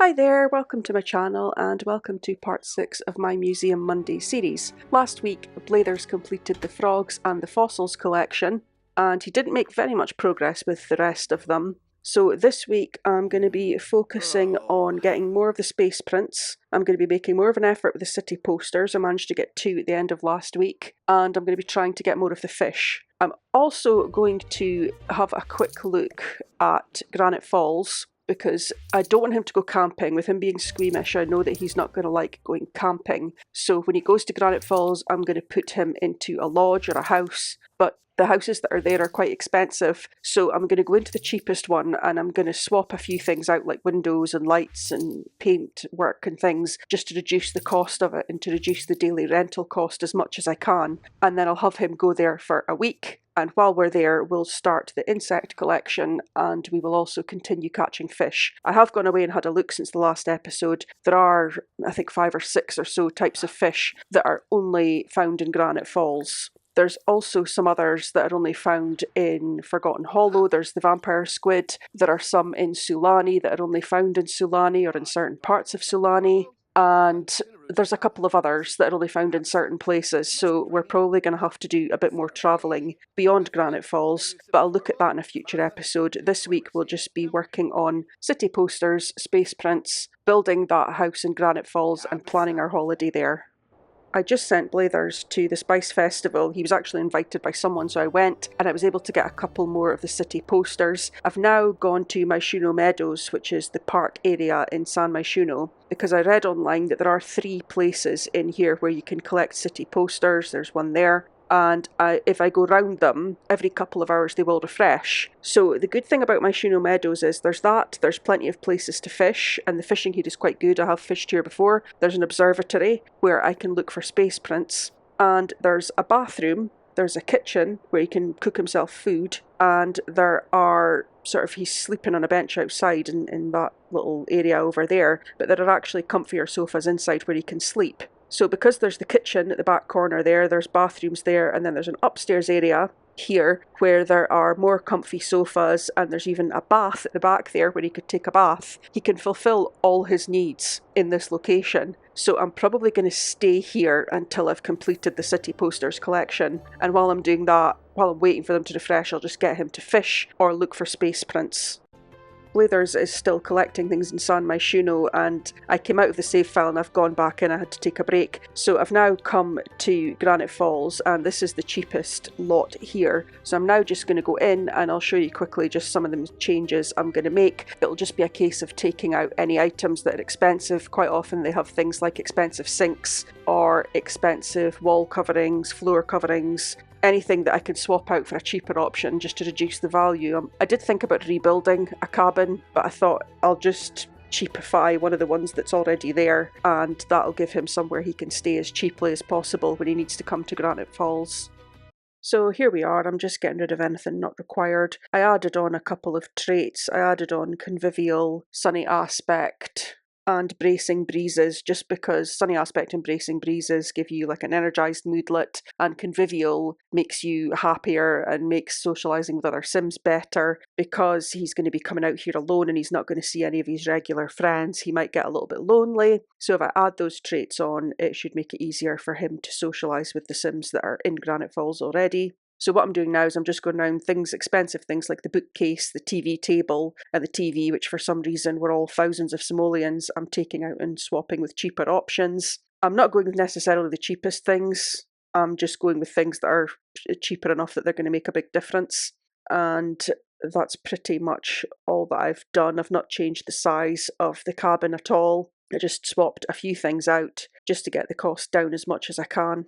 Hi there, welcome to my channel and welcome to part 6 of my Museum Monday series. Last week, Blathers completed the frogs and the fossils collection, and he didn't make very much progress with the rest of them. So this week I'm going to be focusing on getting more of the space prints. I'm going to be making more of an effort with the city posters. I managed to get 2 at the end of last week, and I'm going to be trying to get more of the fish. I'm also going to have a quick look at Granite Falls, because I don't want him to go camping. With him being squeamish, I know that he's not going to like going camping. So when he goes to Granite Falls, I'm going to put him into a lodge or a house. But the houses that are there are quite expensive. So I'm going to go into the cheapest one and I'm going to swap a few things out, like windows and lights and paint work and things, just to reduce the cost of it and to reduce the daily rental cost as much as I can. And then I'll have him go there for a week. And while we're there, we'll start the insect collection and we will also continue catching fish. I have gone away and had a look since the last episode. There are, I think, 5 or 6 or so types of fish that are only found in Granite Falls. There's also some others that are only found in Forgotten Hollow. There's the vampire squid. There are some in Sulani that are only found in Sulani or in certain parts of Sulani. And there's a couple of others that are only found in certain places, so we're probably going to have to do a bit more travelling beyond Granite Falls, but I'll look at that in a future episode. This week we'll just be working on city posters, space prints, building that house in Granite Falls and planning our holiday there. I just sent Blathers to the Spice Festival. He was actually invited by someone, so I went and I was able to get a couple more of the city posters. I've now gone to Myshuno Meadows, which is the park area in San Myshuno, because I read online that there are 3 places in here where you can collect city posters. There's one there. And if I go round them, every couple of hours they will refresh. So the good thing about Myshuno Meadows is there's plenty of places to fish, and the fishing here is quite good. I have fished here before. There's an observatory where I can look for space prints, and there's a bathroom, there's a kitchen where he can cook himself food, and there are he's sleeping on a bench outside in that little area over there, but there are actually comfier sofas inside where he can sleep. So because there's the kitchen at the back corner there's bathrooms there, and then there's an upstairs area here where there are more comfy sofas, and there's even a bath at the back there where he could take a bath. He can fulfill all his needs in this location. So I'm probably going to stay here until I've completed the city posters collection. And while I'm doing that, while I'm waiting for them to refresh, I'll just get him to fish or look for space prints. Blathers is still collecting things in San Myshuno, and I came out of the save file and I've gone back in. I had to take a break. So I've now come to Granite Falls, and this is the cheapest lot here. So I'm now just going to go in and I'll show you quickly just some of the changes I'm going to make. It'll just be a case of taking out any items that are expensive. Quite often they have things like expensive sinks or expensive wall coverings, floor coverings, anything that I can swap out for a cheaper option just to reduce the value. I did think about rebuilding a cabin, but I thought I'll just cheapify one of the ones that's already there, and that'll give him somewhere he can stay as cheaply as possible when he needs to come to Granite Falls. So here we are. I'm just getting rid of anything not required. I added on a couple of traits. I added on convivial, sunny aspect, and bracing breezes, just because sunny aspect and bracing breezes give you like an energized moodlet, and convivial makes you happier and makes socializing with other Sims better, because he's going to be coming out here alone and he's not going to see any of his regular friends. He might get a little bit lonely. So if I add those traits on, it should make it easier for him to socialize with the Sims that are in Granite Falls already. So what I'm doing now is I'm just going around expensive things like the bookcase, the TV table, and the TV, which for some reason were all thousands of simoleons. I'm taking out and swapping with cheaper options. I'm not going with necessarily the cheapest things. I'm just going with things that are cheaper enough that they're going to make a big difference. And that's pretty much all that I've done. I've not changed the size of the cabin at all. I just swapped a few things out just to get the cost down as much as I can.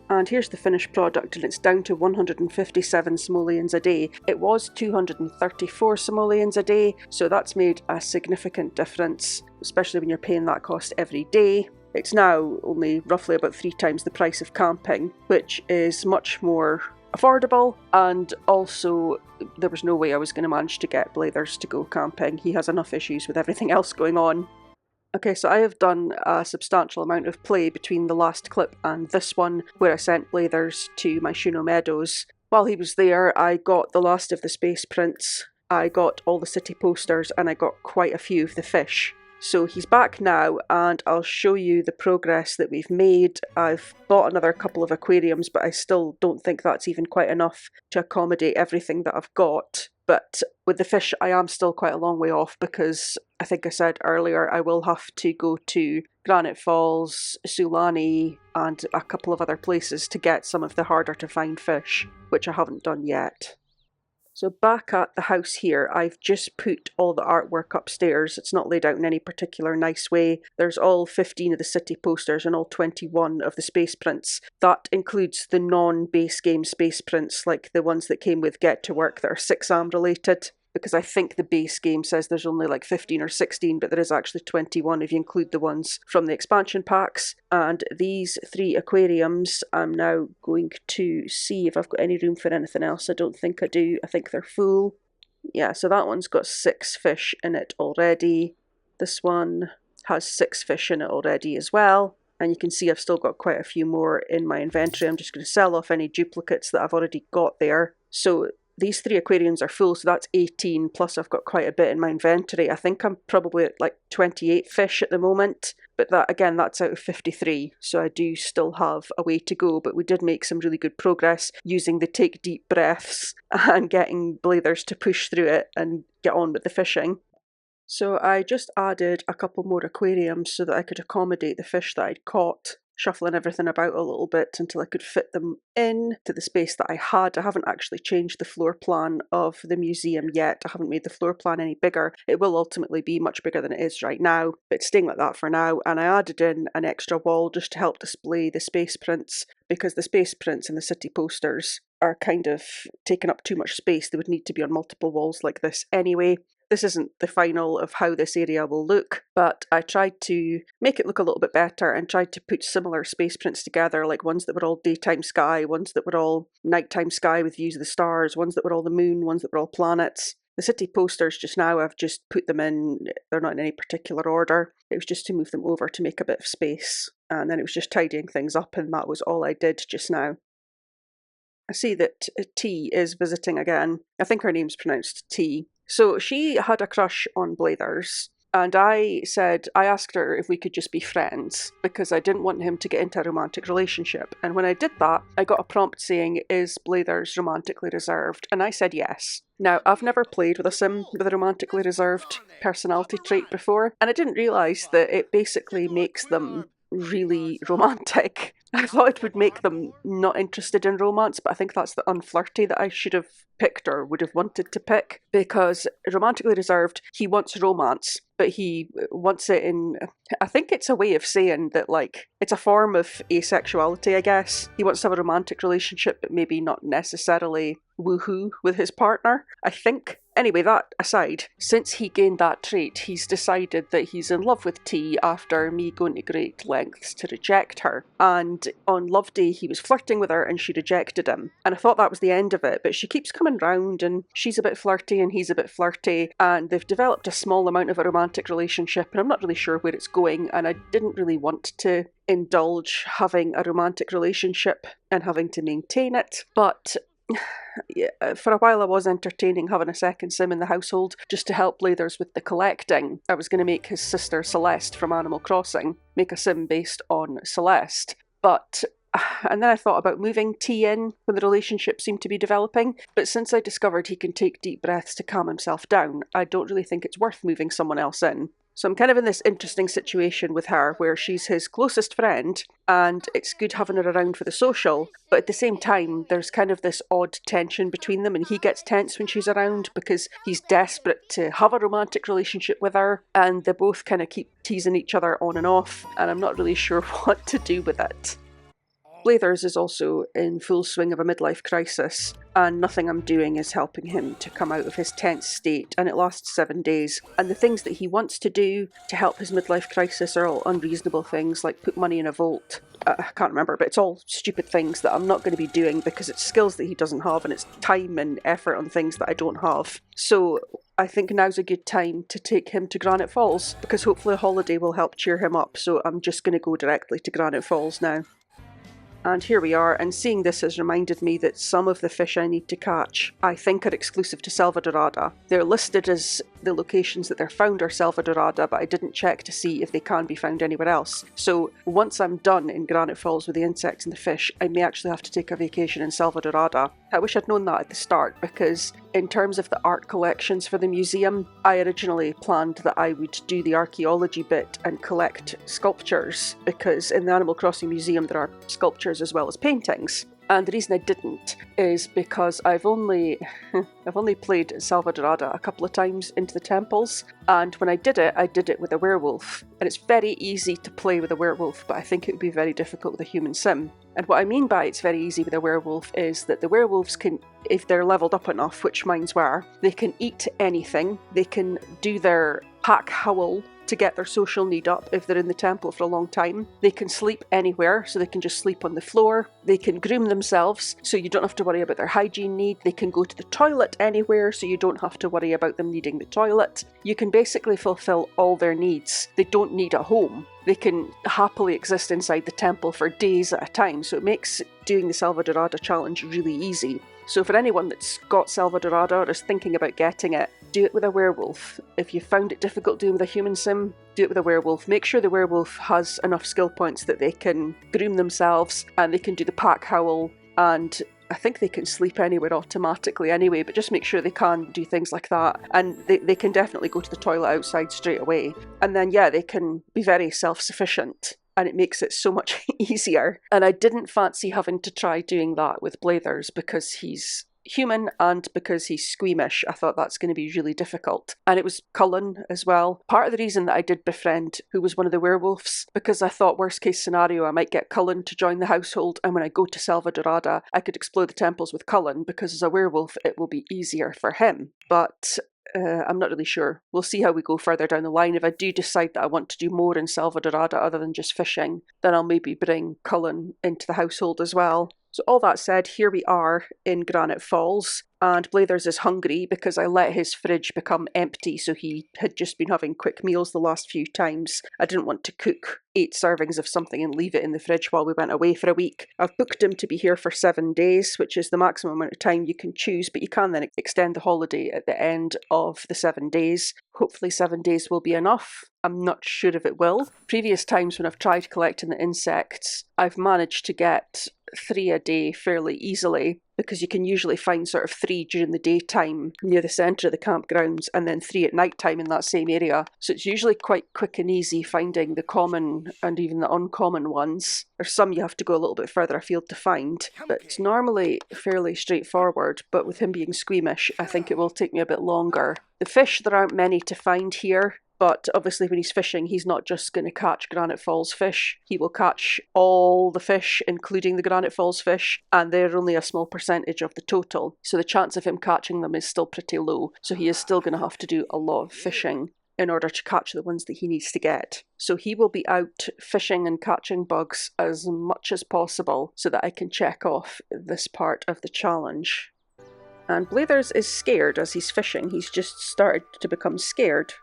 And here's the finished product, and it's down to 157 simoleons a day. It was 234 simoleons a day, so that's made a significant difference, especially when you're paying that cost every day. It's now only roughly about 3 times the price of camping, which is much more affordable, and also there was no way I was going to manage to get Blathers to go camping. He has enough issues with everything else going on. Okay, so I have done a substantial amount of play between the last clip and this one, where I sent Blathers to Myshuno Meadows. While he was there, I got the last of the space prints, I got all the city posters and I got quite a few of the fish. So he's back now, and I'll show you the progress that we've made. I've bought another couple of aquariums, but I still don't think that's even quite enough to accommodate everything that I've got. But with the fish, I am still quite a long way off, because I think I said earlier I will have to go to Granite Falls, Sulani, and a couple of other places to get some of the harder to find fish, which I haven't done yet. So back at the house here, I've just put all the artwork upstairs. It's not laid out in any particular nice way. There's all 15 of the city posters and all 21 of the space prints. That includes the non-base game space prints, like the ones that came with Get to Work that are 6am related. Because I think the base game says there's only like 15 or 16, but there is actually 21 if you include the ones from the expansion packs. And these 3 aquariums, I'm now going to see if I've got any room for anything else. I don't think I do. I think they're full. Yeah, so that one's got 6 fish in it already. This one has 6 fish in it already as well. And you can see I've still got quite a few more in my inventory. I'm just going to sell off any duplicates that I've already got there. So these 3 aquariums are full, so that's 18, plus I've got quite a bit in my inventory. I think I'm probably at like 28 fish at the moment, but that, again, that's out of 53, so I do still have a way to go, but we did make some really good progress using the take deep breaths and getting Blathers to push through it and get on with the fishing. So I just added a couple more aquariums so that I could accommodate the fish that I'd caught, shuffling everything about a little bit until I could fit them in to the space that I had. I haven't actually changed the floor plan of the museum yet. I haven't made the floor plan any bigger. It will ultimately be much bigger than it is right now, but it's staying like that for now. And I added in an extra wall just to help display the space prints, because the space prints and the city posters are kind of taking up too much space. They would need to be on multiple walls like this anyway. This isn't the final of how this area will look, but I tried to make it look a little bit better and tried to put similar space prints together, like ones that were all daytime sky, ones that were all nighttime sky with views of the stars, ones that were all the moon, ones that were all planets. The city posters just now, I've just put them in, they're not in any particular order. It was just to move them over to make a bit of space, and then it was just tidying things up, and that was all I did just now. I see that T is visiting again. I think her name's pronounced T. So she had a crush on Blathers, and I asked her if we could just be friends, because I didn't want him to get into a romantic relationship. And when I did that, I got a prompt saying, is Blathers romantically reserved? And I said yes. Now, I've never played with a sim with a romantically reserved personality trait before, and I didn't realise that it basically makes them really romantic. I thought it would make them not interested in romance, but I think that's the unflirty that I should have picked or would have wanted to pick, because romantically reserved, he wants romance, but he wants it in, I think it's a way of saying that, like, it's a form of asexuality, I guess. He wants to have a romantic relationship, but maybe not necessarily woohoo with his partner, I think. Anyway, that aside, since he gained that trait, he's decided that he's in love with T after me going to great lengths to reject her. And on Love Day, he was flirting with her and she rejected him. And I thought that was the end of it, but she keeps coming round and she's a bit flirty and he's a bit flirty, and they've developed a small amount of a romantic relationship, and I'm not really sure where it's going, and I didn't really want to indulge having a romantic relationship and having to maintain it, but yeah, for a while I was entertaining having a second sim in the household just to help Blathers with the collecting. I was going to make his sister Celeste from Animal Crossing, make a sim based on Celeste, and then I thought about moving T in when the relationship seemed to be developing, but since I discovered he can take deep breaths to calm himself down, I don't really think it's worth moving someone else in. So I'm kind of in this interesting situation with her where she's his closest friend and it's good having her around for the social, but at the same time there's kind of this odd tension between them, and he gets tense when she's around because he's desperate to have a romantic relationship with her, and they both kind of keep teasing each other on and off, and I'm not really sure what to do with it. Blathers is also in full swing of a midlife crisis, and nothing I'm doing is helping him to come out of his tense state, and it lasts 7 days. And the things that he wants to do to help his midlife crisis are all unreasonable things, like put money in a vault. I can't remember, but it's all stupid things that I'm not going to be doing because it's skills that he doesn't have, and it's time and effort on things that I don't have. So I think now's a good time to take him to Granite Falls, because hopefully a holiday will help cheer him up, so I'm just going to go directly to Granite Falls now. And here we are, and seeing this has reminded me that some of the fish I need to catch I think are exclusive to Selva Dorada. They're listed as the locations that they're found are Selva Dorada, but I didn't check to see if they can be found anywhere else. So once I'm done in Granite Falls with the insects and the fish, I may actually have to take a vacation in Selva Dorada. I wish I'd known that at the start, because in terms of the art collections for the museum, I originally planned that I would do the archaeology bit and collect sculptures, because in the Animal Crossing Museum there are sculptures as well as paintings. And the reason I didn't is because I've only played Selva Dorada a couple of times into the temples, and when I did it with a werewolf. And it's very easy to play with a werewolf, but I think it would be very difficult with a human sim. And what I mean by it's very easy with a werewolf is that the werewolves can, if they're leveled up enough, which mines were, they can eat anything, they can do their pack howl to get their social need up if they're in the temple for a long time. They can sleep anywhere, so they can just sleep on the floor. They can groom themselves, so you don't have to worry about their hygiene need. They can go to the toilet anywhere, so you don't have to worry about them needing the toilet. You can basically fulfill all their needs. They don't need a home. They can happily exist inside the temple for days at a time, so it makes doing the Selva Dorada challenge really easy. So for anyone that's got Selva Dorada or is thinking about getting it, do it with a werewolf. If you found it difficult doing with a human sim, do it with a werewolf. Make sure the werewolf has enough skill points that they can groom themselves and they can do the pack howl, and I think they can sleep anywhere automatically anyway, but just make sure they can do things like that. And they can definitely go to the toilet outside straight away. And then, yeah, they can be very self-sufficient, and it makes it so much easier. And I didn't fancy having to try doing that with Blathers because he's human and because he's squeamish. I thought that's going to be really difficult. And it was Cullen as well. Part of the reason that I did befriend who was one of the werewolves, because I thought worst case scenario I might get Cullen to join the household, and when I go to Selva Dorada I could explore the temples with Cullen, because as a werewolf it will be easier for him. But I'm not really sure. We'll see how we go further down the line. If I do decide that I want to do more in Selva Dorada other than just fishing, then I'll maybe bring Cullen into the household as well. So all that said, here we are in Granite Falls, and Blathers is hungry because I let his fridge become empty, so he had just been having quick meals the last few times. I didn't want to cook 8 servings of something and leave it in the fridge while we went away for a week. I've booked him to be here for 7 days, which is the maximum amount of time you can choose, but you can then extend the holiday at the end of the 7 days. Hopefully 7 days will be enough. I'm not sure if it will. Previous times when I've tried collecting the insects, I've managed to get 3 a day fairly easily, because you can usually find sort of 3 during the daytime near the centre of the campgrounds and then 3 at night time in that same area. So it's usually quite quick and easy finding the common and even the uncommon ones. There's some you have to go a little bit further afield to find, but it's normally fairly straightforward. But with him being squeamish, I think it will take me a bit longer. The fish, there aren't many to find here. But obviously when he's fishing, he's not just going to catch Granite Falls fish. He will catch all the fish, including the Granite Falls fish, and they're only a small percentage of the total. So the chance of him catching them is still pretty low. So he is still going to have to do a lot of fishing in order to catch the ones that he needs to get. So he will be out fishing and catching bugs as much as possible so that I can check off this part of the challenge. And Blathers is scared as he's fishing. He's just started to become scared.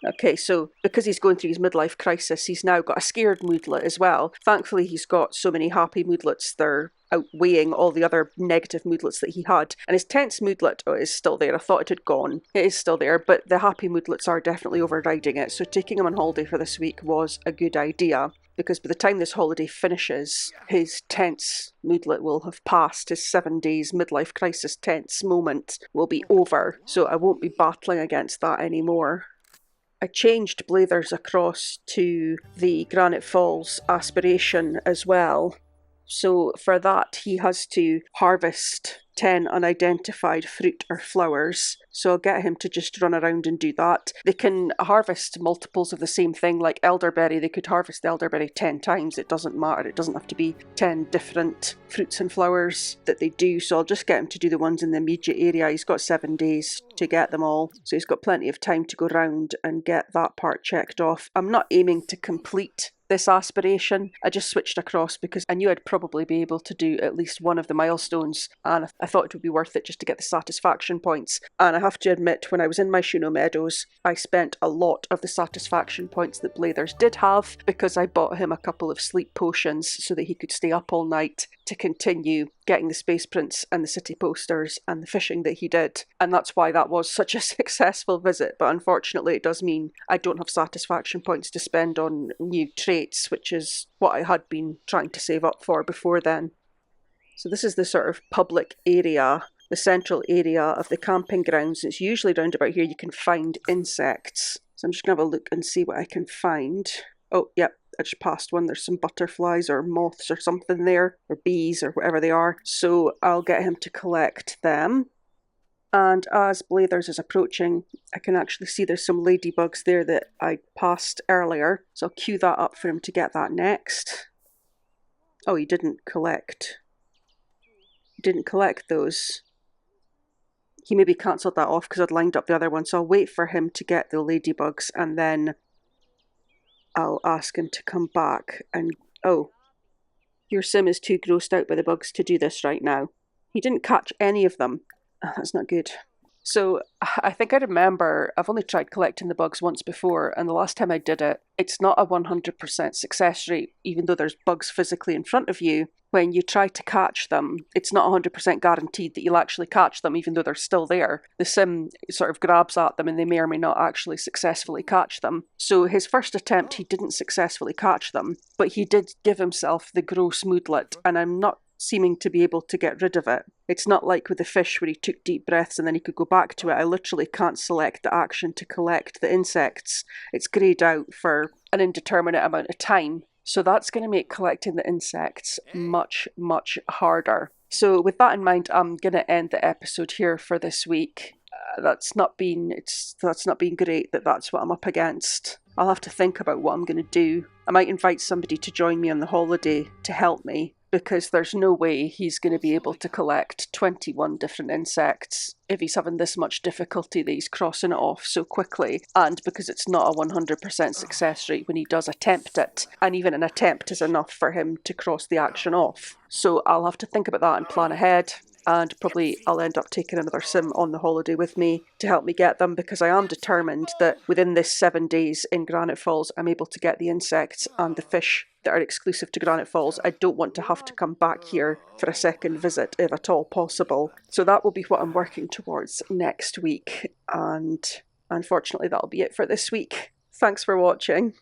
Okay, so because he's going through his midlife crisis, he's now got a scared moodlet as well. Thankfully, he's got so many happy moodlets, they're outweighing all the other negative moodlets that he had. And his tense moodlet is still there. I thought it had gone. It is still there, but the happy moodlets are definitely overriding it. So taking him on holiday for this week was a good idea, because by the time this holiday finishes, his tense moodlet will have passed. His 7 days midlife crisis tense moment will be over, so I won't be battling against that anymore. I changed Blathers across to the Granite Falls aspiration as well. So for that, he has to harvest 10 unidentified fruit or flowers. So I'll get him to just run around and do that. They can harvest multiples of the same thing, like elderberry. They could harvest the elderberry 10 times. It doesn't matter. It doesn't have to be 10 different fruits and flowers that they do. So I'll just get him to do the ones in the immediate area. He's got 7 days to get them all. So he's got plenty of time to go round and get that part checked off. I'm not aiming to complete this aspiration. I just switched across because I knew I'd probably be able to do at least one of the milestones, and I thought it would be worth it just to get the satisfaction points. And I have to admit, when I was in my Shuno Meadows, I spent a lot of the satisfaction points that Blathers did have because I bought him a couple of sleep potions so that he could stay up all night to continue getting the space prints and the city posters and the fishing that he did. And that's why that was such a successful visit. But unfortunately, it does mean I don't have satisfaction points to spend on new traits, which is what I had been trying to save up for before then. So this is the sort of public area, the central area of the camping grounds. It's usually round about here you can find insects. So I'm just going to have a look and see what I can find. Oh, yep, I just passed one. There's some butterflies or moths or something there, or bees or whatever they are. So I'll get him to collect them. And as Blathers is approaching, I can actually see there's some ladybugs there that I passed earlier. So I'll queue that up for him to get that next. Oh, he didn't collect. He didn't collect those. He maybe cancelled that off because I'd lined up the other one. So I'll wait for him to get the ladybugs and then I'll ask him to come back and... Oh, your sim is too grossed out by the bugs to do this right now. He didn't catch any of them. Oh, that's not good. So I think I remember I've only tried collecting the bugs once before, and the last time I did it, it's not a 100% success rate, even though there's bugs physically in front of you. When you try to catch them, it's not 100% guaranteed that you'll actually catch them, even though they're still there. The sim sort of grabs at them and they may or may not actually successfully catch them. So his first attempt, he didn't successfully catch them, but he did give himself the gross moodlet, and I'm not seeming to be able to get rid of it. It's not like with the fish where he took deep breaths and then he could go back to it. I literally can't select the action to collect the insects. It's greyed out for an indeterminate amount of time. So that's going to make collecting the insects much, much harder. So with that in mind, I'm going to end the episode here for this week. That's not been great that's what I'm up against. I'll have to think about what I'm going to do. I might invite somebody to join me on the holiday to help me, because there's no way he's going to be able to collect 21 different insects if he's having this much difficulty that he's crossing it off so quickly, and because it's not a 100% success rate when he does attempt it, and even an attempt is enough for him to cross the action off. So I'll have to think about that and plan ahead. And probably I'll end up taking another sim on the holiday with me to help me get them, because I am determined that within this 7 days in Granite Falls I'm able to get the insects and the fish that are exclusive to Granite Falls. I don't want to have to come back here for a second visit if at all possible. So that will be what I'm working towards next week, and unfortunately that'll be it for this week. Thanks for watching.